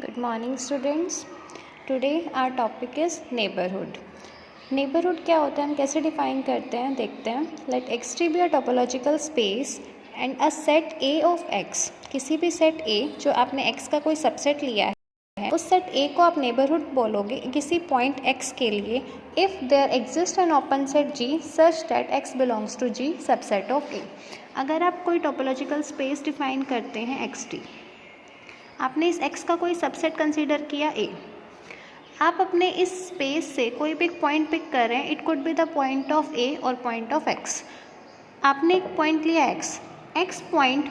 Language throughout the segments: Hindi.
Good morning students. Today our topic is neighborhood. Neighborhood क्या होता है, हम कैसे डिफाइन करते हैं देखते हैं. Let X be a topological space and a set A of X. किसी भी सेट A जो आपने X का कोई सबसेट लिया है उस सेट A को आप नेबरहुड बोलोगे किसी पॉइंट X के लिए if there exists an open set G such that X belongs to G subset of A. अगर आप कोई टोपोलॉजिकल स्पेस डिफाइन करते हैं XT, आपने इस x का कोई सबसेट कंसीडर किया A, आप अपने इस स्पेस से कोई भी पॉइंट पिक कर रहे हैं. It could be the point of A और पॉइंट ऑफ X. आपने एक पॉइंट लिया X पॉइंट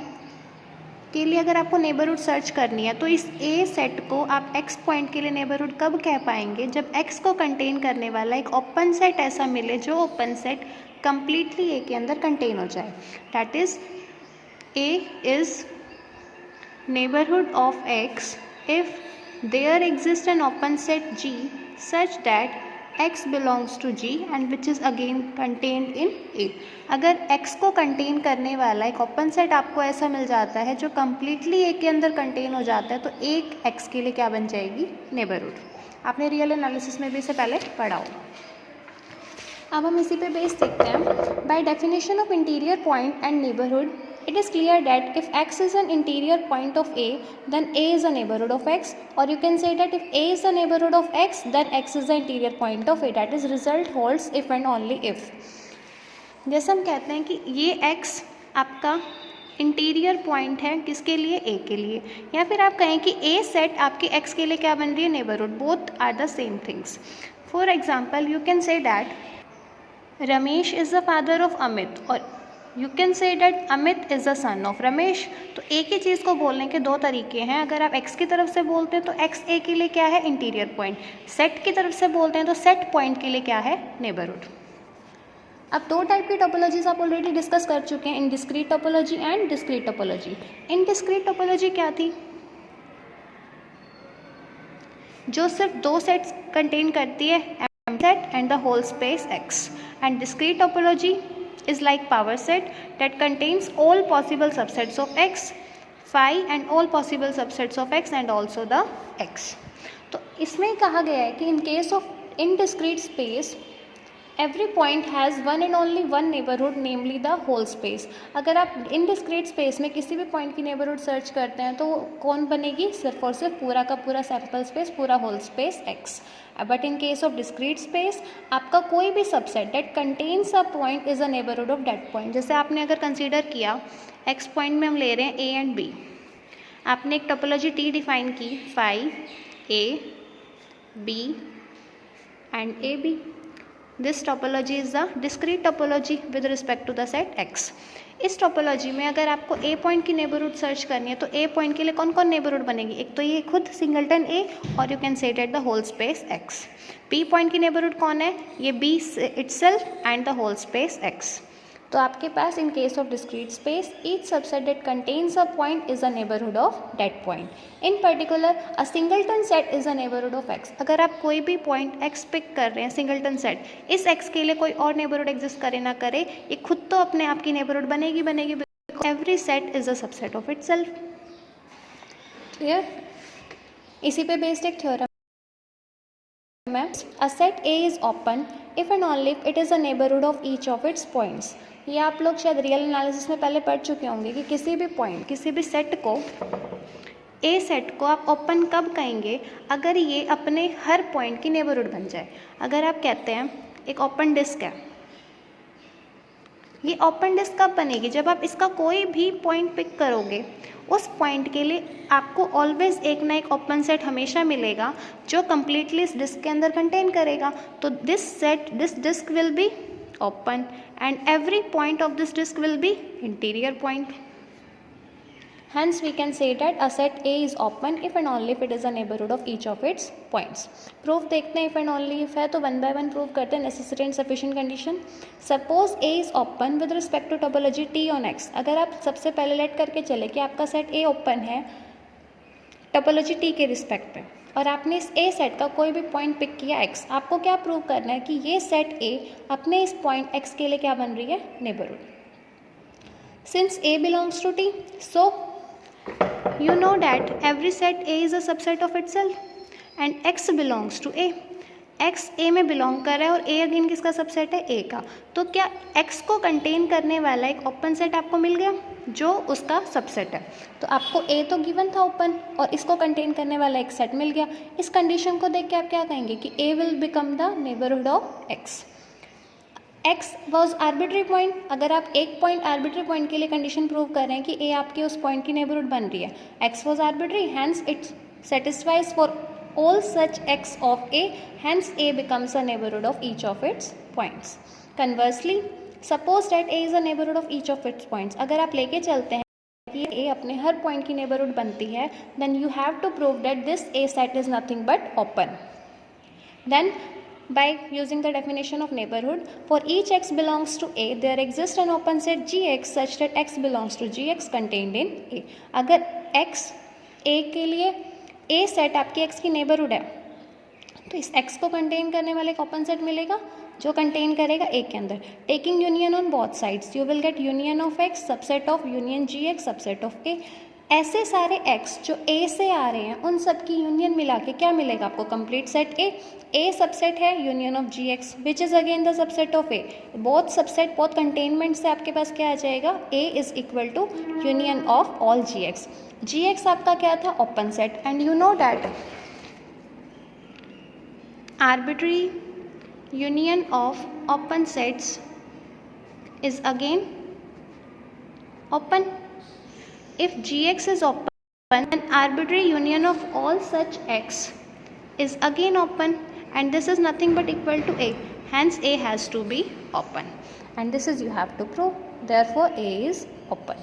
के लिए अगर आपको नेबरहुड सर्च करनी है तो इस A सेट को आप X पॉइंट के लिए नेबरहुड कब कह पाएंगे, जब X को कंटेन करने वाला एक ओपन सेट ऐसा मिले जो ओपन सेट कंप्लीटली A के अंदर कंटेन हो जाए. That is A is neighborhood of X if there exists an open set G such that X belongs to G and which is again contained in A. अगर X को कंटेन करने वाला एक ओपन सेट आपको ऐसा मिल जाता है जो कम्प्लीटली A के अंदर कंटेन हो जाता है तो एक X के लिए क्या बन जाएगी, नेबरहुड. आपने रियल एनालिसिस में भी इसे पहले पढ़ा होगा. अब हम इसी पे बेस देखते हैं. By definition of interior point and neighbourhood, it is clear that if X is an interior point of A, then A is a neighborhood of X, or you can say that if A is a neighborhood of X, then X is the interior point of A. That is result holds if and only if. जैसे हम कहते हैं कि ये X आपका इंटीरियर पॉइंट है किसके लिए, A के लिए, या फिर आप कहें कि A सेट आपके X के लिए क्या बन रही है, neighbourhood. Both are the same things. For example you can say that Ramesh is the father of Amit, और you can say that Amit is the son of Ramesh. तो एक ही चीज़ को बोलने के दो तरीके हैं. अगर आप एक्स की तरफ से बोलते हैं तो एक्स ए के लिए क्या है, इंटीरियर पॉइंट. सेट की तरफ से बोलते हैं तो सेट पॉइंट के लिए क्या है, नेबरहुड. अब दो टाइप की टोपोलॉजीज आप ऑलरेडी डिस्कस कर चुके हैं, indiscrete topology and discrete topology. Indiscrete topology क्या थी, जो सिर्फ दो सेट्स कंटेन करती है, एम set and the whole space X. And discrete topology is like power set that contains all possible subsets of X, phi and all possible subsets of X and also the X. तो इसमें कहा गया है कि in case of indiscrete space every point has one and only one neighborhood, namely the whole space. अगर आप indiscrete space में किसी भी पॉइंट की नेबरहुड सर्च करते हैं तो कौन बनेगी, सिर्फ और सिर्फ पूरा का पूरा सैम्पल स्पेस, पूरा whole space X. But in case of discrete space आपका कोई भी subset that contains a point is a neighbourhood of that point. जैसे आपने अगर कंसीडर किया X पॉइंट में हम ले रहे हैं A एंड B, आपने एक टोपोलॉजी T डिफाइन की, phi A B and AB. This topology is the discrete topology with respect to the set X. इस टोपोलॉजी में अगर आपको A पॉइंट की नेबरहुड सर्च करनी है तो A पॉइंट के लिए कौन कौन नेबरहुड बनेगी, एक तो ये खुद सिंगलटन A और you can say that the whole space X. B point की नेबरहुड कौन है, ये B itself and the whole space X. तो आपके पास in case of discrete space each subset that contains a point is a neighbourhood of that point. In particular a singleton set is a neighbourhood of X. अगर आप कोई भी पॉइंट X पिक कर रहे हैं सिंगलटन सेट, इस X के लिए कोई और नेबरहुड एग्जिस्ट करे ना करे, ये खुद तो अपने आप की नेबरहुड बनेगी बनेगी. Every set is a subset of itself. Clear. इसी पे बेस्ड एक थ्योरम है, a set A is open if and only if it is a neighborhood of each of its points. ये आप लोग शायद रियल एनालिसिस में पहले पढ़ चुके होंगे कि किसी भी पॉइंट, किसी भी सेट को, A सेट को आप ओपन कब कहेंगे, अगर ये अपने हर पॉइंट की नेबरहुड बन जाए. अगर आप कहते हैं एक ओपन डिस्क है, ये ओपन डिस्क कब बनेगी, जब आप इसका कोई भी पॉइंट पिक करोगे उस पॉइंट के लिए आपको ऑलवेज एक ना एक ओपन सेट हमेशा मिलेगा जो कम्प्लीटली इस डिस्क के अंदर कंटेन करेगा. तो this disc will be open and every point of this disc will be interior point. Hence we can say that a set A is open if and only if it is a neighborhood of each of its points. Proof देखते हैं, if and only if है तो one by one proof करते हैं. necessary and sufficient condition. Suppose A is open with respect to topology T on X. अगर आप सबसे पहले लेट करके चले कि आपका सेट A ओपन है टोपोलॉजी T के रिस्पेक्ट पे, और आपने इस A सेट का कोई भी पॉइंट पिक किया X, आपको क्या प्रूव करना है कि ये सेट A अपने इस पॉइंट X के लिए क्या बन रही है, neighbourhood. Since A belongs to T, so You know that every set A is a subset of itself and X belongs to A. X A में बिलोंग कर रहा है और A अगेन किसका सबसेट है, A का. तो क्या X को कंटेन करने वाला एक ओपन सेट आपको मिल गया जो उसका सबसेट है. तो आपको A तो गिवन था ओपन और इसको कंटेन करने वाला एक सेट मिल गया. इस कंडीशन को देख के आप क्या कहेंगे कि A will become the neighbourhood of X. X was arbitrary point. अगर आप एक पॉइंट आर्बिट्री पॉइंट के लिए कंडीशन प्रूव कर रहे हैं कि A आपके उस पॉइंट की नेबरहुड बन रही है. X was arbitrary, hence it satisfies for all such x of A, hence A becomes a neighborhood of each of its points. Conversely, suppose that A is a neighborhood of each of its points. अगर आप लेके चलते हैं कि A अपने हर पॉइंट की नेबरहुड बनती है, then you have to prove that this A set is nothing but open. Then by using the definition of neighborhood, for each x belongs to A, there exists an open set Gx such that x belongs to Gx contained in A. अगर x A के लिए A सेट आपकी x की नेबरहुड है तो इस x को कंटेन करने वाले एक ओपन सेट मिलेगा जो कंटेन करेगा A के अंदर. Taking union on both sides you will get union of x subset of union Gx subset of A. ऐसे सारे x जो A से आ रहे हैं उन सब की यूनियन मिला के क्या मिलेगा आपको, complete set A. A subset है union of Gx which is again the subset of A. Both subset both containment से आपके पास क्या आ जाएगा, A is equal to union of all Gx. Gx आपका क्या था, open set. And you know that arbitrary union of open sets is again open. If Gx is open, then arbitrary union of all such x is again open, and this is nothing but equal to A. Hence A has to be open, and this is you have to prove. Therefore A is open.